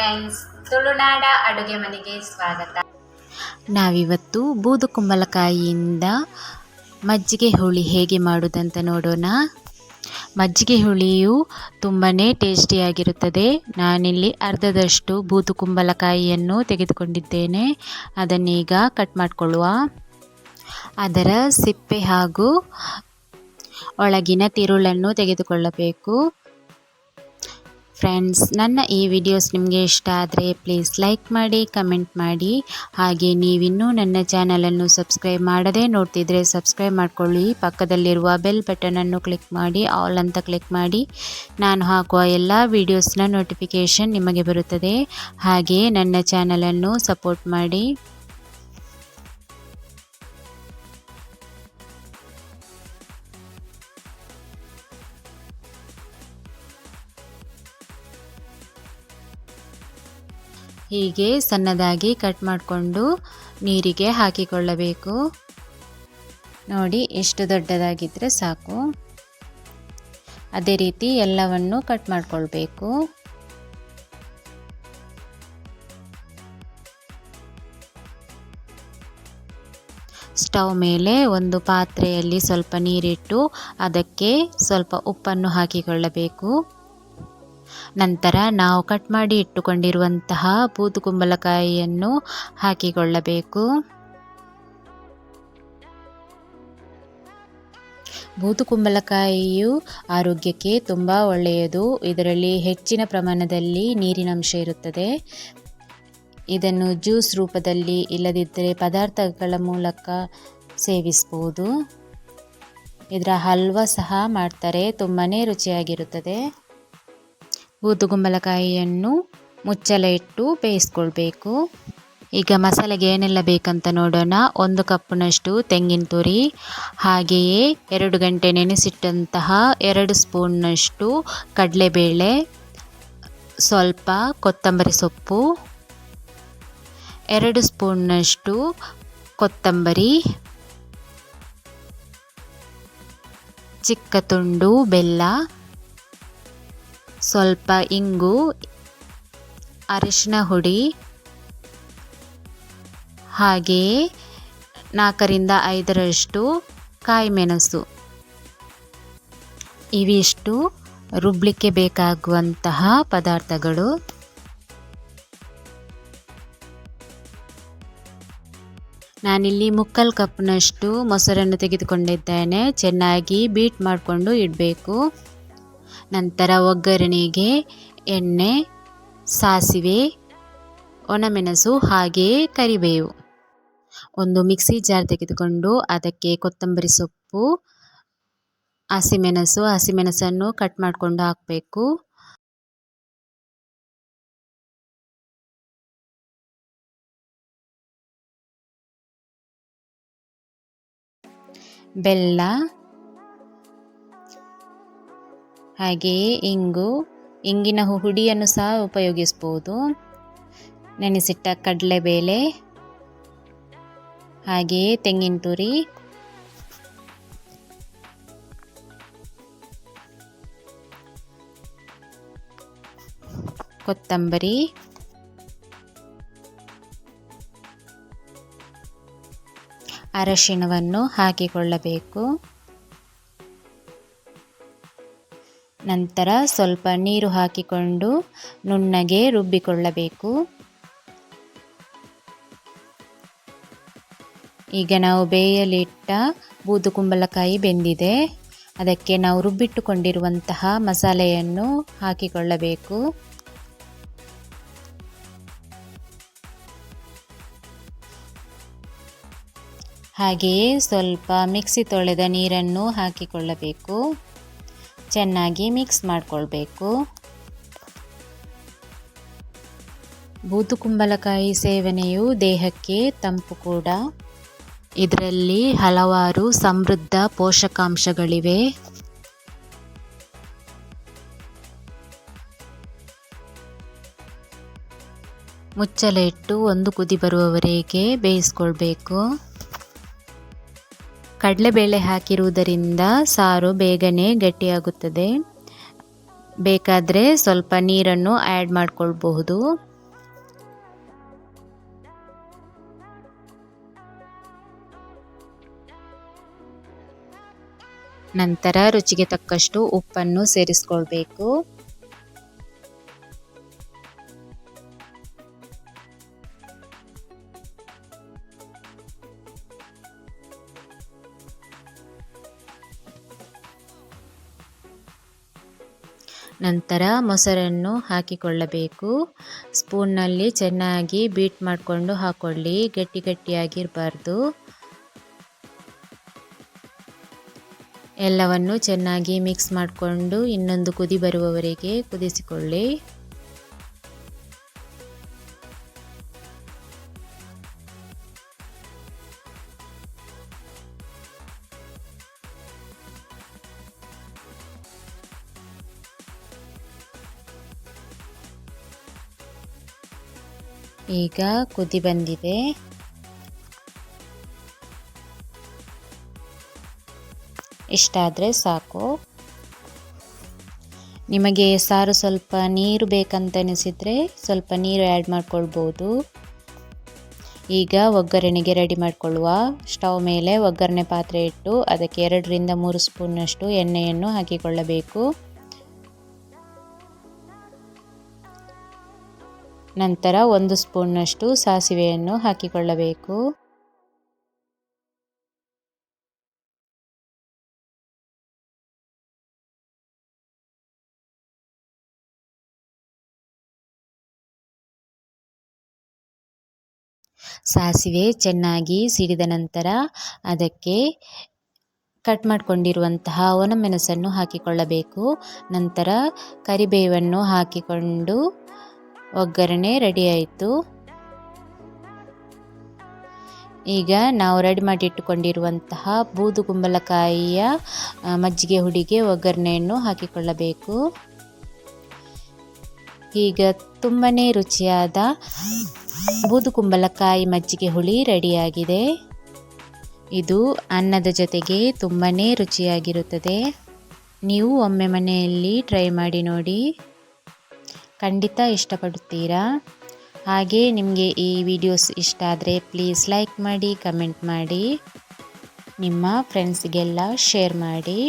Friends, ತುಳುನಾಡ ಅಡುಗೆ ಮನೆಗೆ ಸ್ವಾಗತ. ನಾವಿವತ್ತು ಬೂದು ಕುಂಬಳಕಾಯಿಯಿಂದ ಮಜ್ಜಿಗೆ ಹುಳಿ ಹೇಗೆ ಮಾಡೋದಂತ ನೋಡೋಣ. ಮಜ್ಜಿಗೆ ಹುಳಿಯು ತುಂಬಾ ಟೇಸ್ಟಿಯಾಗಿರುತ್ತದೆ. ನಾನಿಲ್ಲಿ ಅರ್ಧದಷ್ಟು ಬೂದು ಕುಂಬಳಕಾಯಿಯನ್ನು ತೆಗೆದುಕೊಂಡಿದ್ದೇನೆ. ಅದನ್ನೀಗ ಕಟ್ ಮಾಡಿಕೊಳ್ಳುವ. ಅದರ ಸಿಪ್ಪೆ ಹಾಗೂ ಒಳಗಿನ ತಿರುಳನ್ನು ತೆಗೆದುಕೊಳ್ಳಬೇಕು. ಫ್ರೆಂಡ್ಸ್, ನನ್ನ ಈ ವಿಡಿಯೋಸ್ ನಿಮಗೆ ಇಷ್ಟ ಆದರೆ ಪ್ಲೀಸ್ ಲೈಕ್ ಮಾಡಿ, ಕಮೆಂಟ್ ಮಾಡಿ. ಹಾಗೆ ನೀವಿನ್ನೂ ನನ್ನ ಚಾನಲನ್ನು ಸಬ್ಸ್ಕ್ರೈಬ್ ಮಾಡದೆ ನೋಡ್ತಿದ್ರೆ ಸಬ್ಸ್ಕ್ರೈಬ್ ಮಾಡ್ಕೊಳ್ಳಿ. ಪಕ್ಕದಲ್ಲಿರುವ ಬೆಲ್ ಬಟನನ್ನು ಕ್ಲಿಕ್ ಮಾಡಿ, ಆಲ್ ಅಂತ ಕ್ಲಿಕ್ ಮಾಡಿ. ನಾನು ಹಾಕುವ ಎಲ್ಲ ವಿಡಿಯೋಸ್ನ ನೋಟಿಫಿಕೇಷನ್ ನಿಮಗೆ ಬರುತ್ತದೆ. ಹಾಗೆ ನನ್ನ ಚಾನಲನ್ನು ಸಪೋರ್ಟ್ ಮಾಡಿ. ಹೀಗೆ ಸಣ್ಣದಾಗಿ ಕಟ್ ಮಾಡಿಕೊಂಡು ನೀರಿಗೆ ಹಾಕಿಕೊಳ್ಳಬೇಕು. ನೋಡಿ, ಎಷ್ಟು ದೊಡ್ಡದಾಗಿದ್ದರೆ ಸಾಕು. ಅದೇ ರೀತಿ ಎಲ್ಲವನ್ನು ಕಟ್ ಮಾಡಿಕೊಳ್ಬೇಕು. ಸ್ಟವ್ ಮೇಲೆ ಒಂದು ಪಾತ್ರೆಯಲ್ಲಿ ಸ್ವಲ್ಪ ನೀರಿಟ್ಟು ಅದಕ್ಕೆ ಸ್ವಲ್ಪ ಉಪ್ಪನ್ನು ಹಾಕಿಕೊಳ್ಳಬೇಕು. ನಂತರ ನಾವು ಕಟ್ ಮಾಡಿ ಇಟ್ಟುಕೊಂಡಿರುವಂತಹ ಬೂದು ಕುಂಬಳಕಾಯಿಯನ್ನು ಹಾಕಿಕೊಳ್ಳಬೇಕು. ಬೂದು ಕುಂಬಳಕಾಯಿಯು ಆರೋಗ್ಯಕ್ಕೆ ತುಂಬ ಒಳ್ಳೆಯದು. ಇದರಲ್ಲಿ ಹೆಚ್ಚಿನ ಪ್ರಮಾಣದಲ್ಲಿ ನೀರಿನಂಶ ಇರುತ್ತದೆ. ಇದನ್ನು ಜ್ಯೂಸ್ ರೂಪದಲ್ಲಿ ಇಲ್ಲದಿದ್ದರೆ ಪದಾರ್ಥಗಳ ಮೂಲಕ ಸೇವಿಸಬಹುದು. ಇದರ ಹಲ್ವಾ ಸಹ ಮಾಡ್ತಾರೆ, ತುಂಬಾ ರುಚಿಯಾಗಿರುತ್ತದೆ. ಬೂದು ಕುಂಬಳಕಾಯಿಯನ್ನು ಮುಚ್ಚಳ ಇಟ್ಟು ಬೇಯಿಸ್ಕೊಳ್ಬೇಕು. ಈಗ ಮಸಾಲೆಗೆ ಏನೆಲ್ಲ ಬೇಕಂತ ನೋಡೋಣ. 1 ಕಪ್ನಷ್ಟು ತೆಂಗಿನ ತುರಿ, ಹಾಗೆಯೇ 2 ಗಂಟೆ ನೆನೆಸಿಟ್ಟಂತಹ 2 ಸ್ಪೂನ್ನಷ್ಟು ಕಡಲೆಬೇಳೆ, ಸ್ವಲ್ಪ ಕೊತ್ತಂಬರಿ ಸೊಪ್ಪು, 2 ಸ್ಪೂನ್ನಷ್ಟು ಕೊತ್ತಂಬರಿ, ಚಿಕ್ಕ ತುಂಡು ಬೆಲ್ಲ, ಸ್ವಲ್ಪ ಇಂಗು, ಅರಿಶಿನ ಹುಡಿ, ಹಾಗೆಯೇ 4ರಿಂದ 5ರಷ್ಟು ಕಾಯಿ ಮೆಣಸು. ಇವಿಷ್ಟು ರುಬ್ಲಿಕ್ಕೆ ಬೇಕಾಗುವಂತಹ ಪದಾರ್ಥಗಳು. ನಾನಿಲ್ಲಿ 3/4 ಕಪ್ನಷ್ಟು ಮೊಸರನ್ನು ತೆಗೆದುಕೊಂಡಿದ್ದೇನೆ. ಚೆನ್ನಾಗಿ ಬೀಟ್ ಮಾಡಿಕೊಂಡು ಇಡಬೇಕು. ನಂತರ ಒಗ್ಗರಣೆಗೆ ಎಣ್ಣೆ, ಸಾಸಿವೆ, ಒಣಮೆಣಸು ಹಾಗೆಯೇ ಕರಿಬೇವು. ಒಂದು ಮಿಕ್ಸಿ ಜಾರ್ ತೆಗೆದುಕೊಂಡು ಅದಕ್ಕೆ ಕೊತ್ತಂಬರಿ ಸೊಪ್ಪು, ಹಸಿಮೆಣಸನ್ನು ಕಟ್ ಮಾಡಿಕೊಂಡು ಹಾಕಬೇಕು. ಬೆಲ್ಲ, ಹಾಗೆಯೇ ಇಂಗಿನ ಹುಡಿಯನ್ನು ಸಹ ಉಪಯೋಗಿಸ್ಬೋದು. ನೆನೆಸಿಟ್ಟ ಕಡಲೆಬೇಳೆ, ಹಾಗೆಯೇ ತೆಂಗಿನ ತುರಿ, ಕೊತ್ತಂಬರಿ, ಅರಶಿನವನ್ನು ಹಾಕಿಕೊಳ್ಳಬೇಕು. ನಂತರ ಸ್ವಲ್ಪ ನೀರು ಹಾಕಿಕೊಂಡು ನುಣ್ಣಗೆ ರುಬ್ಬಿಕೊಳ್ಳಬೇಕು. ಈಗ ನಾವು ಬೇಯಲಿಟ್ಟ ಬೂದು ಕುಂಬಳಕಾಯಿ ಬೆಂದಿದೆ. ಅದಕ್ಕೆ ನಾವು ರುಬ್ಬಿಟ್ಟುಕೊಂಡಿರುವಂತಹ ಮಸಾಲೆಯನ್ನು ಹಾಕಿಕೊಳ್ಳಬೇಕು. ಹಾಗೆಯೇ ಸ್ವಲ್ಪ ಮಿಕ್ಸಿ ತೊಳೆದ ನೀರನ್ನು ಹಾಕಿಕೊಳ್ಳಬೇಕು. ಚೆನ್ನಾಗಿ ಮಿಕ್ಸ್ ಮಾಡಿಕೊಳ್ಬೇಕು. ಬೂದು ಕುಂಬಳಕಾಯಿ ಸೇವನೆಯು ದೇಹಕ್ಕೆ ತಂಪು ಕೂಡ. ಇದರಲ್ಲಿ ಹಲವಾರು ಸಮೃದ್ಧ ಪೋಷಕಾಂಶಗಳಿವೆ. ಮುಚ್ಚಳ ಇಟ್ಟು 1 ಕುದಿ ಬರುವವರೆಗೆ ಬೇಯಿಸ್ಕೊಳ್ಬೇಕು. ಕಡಲೆಬೇಳೆ ಹಾಕಿರುವುದರಿಂದ ಸಾರು ಬೇಗನೆ ಗಟ್ಟಿಯಾಗುತ್ತದೆ. ಬೇಕಾದರೆ ಸ್ವಲ್ಪ ನೀರನ್ನು ಆ್ಯಡ್ ಮಾಡಿಕೊಳ್ಬಹುದು. ನಂತರ ರುಚಿಗೆ ತಕ್ಕಷ್ಟು ಉಪ್ಪನ್ನು ಸೇರಿಸ್ಕೊಳ್ಬೇಕು. ನಂತರ ಮೊಸರನ್ನು ಹಾಕಿಕೊಳ್ಳಬೇಕು. ಸ್ಪೂನ್ನಲ್ಲಿ ಚೆನ್ನಾಗಿ ಬೀಟ್ ಮಾಡಿಕೊಂಡು ಹಾಕೊಳ್ಳಿ, ಗಟ್ಟಿ ಗಟ್ಟಿಯಾಗಿರಬಾರ್ದು. ಎಲ್ಲವನ್ನು ಚೆನ್ನಾಗಿ ಮಿಕ್ಸ್ ಮಾಡಿಕೊಂಡು ಇನ್ನೊಂದು ಕುದಿ ಬರುವವರೆಗೆ ಕುದಿಸಿಕೊಳ್ಳಿ. ಈಗ ಕುದಿ ಬಂದಿದೆ. ಇಷ್ಟಾದರೆ ಸಾಕು. ನಿಮಗೆ ಸಾರು ಸ್ವಲ್ಪ ನೀರು ಬೇಕಂತ ಅನಿಸಿದರೆ ಸ್ವಲ್ಪ ನೀರು ಆ್ಯಡ್ ಮಾಡ್ಕೊಳ್ಬೋದು. ಈಗ ಒಗ್ಗರಣೆಗೆ ರೆಡಿ ಮಾಡಿಕೊಳ್ಳುವ. ಸ್ಟವ್ ಮೇಲೆ ಒಗ್ಗರಣೆ ಪಾತ್ರೆ ಇಟ್ಟು ಅದಕ್ಕೆ 2 ರಿಂದ 3 ಸ್ಪೂನ್ನಷ್ಟು ಎಣ್ಣೆಯನ್ನು ಹಾಕಿಕೊಳ್ಳಬೇಕು. ನಂತರ 1 ಸ್ಪೂನ್ನಷ್ಟು ಸಾಸಿವೆಯನ್ನು ಹಾಕಿಕೊಳ್ಳಬೇಕು. ಸಾಸಿವೆ ಚೆನ್ನಾಗಿ ಸಿಡಿದ ನಂತರ ಅದಕ್ಕೆ ಕಟ್ ಮಾಡಿಕೊಂಡಿರುವಂತಹ ಒಣಮೆಣಸನ್ನು ಹಾಕಿಕೊಳ್ಳಬೇಕು. ನಂತರ ಕರಿಬೇವನ್ನು ಹಾಕಿಕೊಂಡು ಒಗ್ಗರಣೆ ರೆಡಿ ಆಯಿತು. ಈಗ ನಾವು ರೆಡಿ ಮಾಡಿ ಇಟ್ಟುಕೊಂಡಿರುವಂತಹ ಬೂದುಗುಂಬಳಕಾಯಿಯ ಮಜ್ಜಿಗೆ ಹುಡಿಗೆ ಒಗ್ಗರಣೆಯನ್ನು ಹಾಕಿಕೊಳ್ಳಬೇಕು. ಈಗ ತುಂಬನೇ ರುಚಿಯಾದ ಬೂದುಗುಂಬಳಕಾಯಿ ಮಜ್ಜಿಗೆ ಹುಳಿ ರೆಡಿಯಾಗಿದೆ. ಇದು ಅನ್ನದ ಜೊತೆಗೆ ತುಂಬನೇ ರುಚಿಯಾಗಿರುತ್ತದೆ. ನೀವು ಒಮ್ಮೆ ಮನೆಯಲ್ಲಿ ಟ್ರೈ ಮಾಡಿ ನೋಡಿ, ಖಂಡಿತ ಇಷ್ಟಪಡುತ್ತೀರಾ. ಹಾಗೆ ನಿಮಗೆ ಈ ವಿಡಿಯೋಸ್ ಇಷ್ಟ ಆದರೆ ಪ್ಲೀಸ್ ಲೈಕ್ ಮಾಡಿ, ಕಮೆಂಟ್ ಮಾಡಿ, ನಿಮ್ಮ ಫ್ರೆಂಡ್ಸ್ಗೆಲ್ಲ ಶೇರ್ ಮಾಡಿ.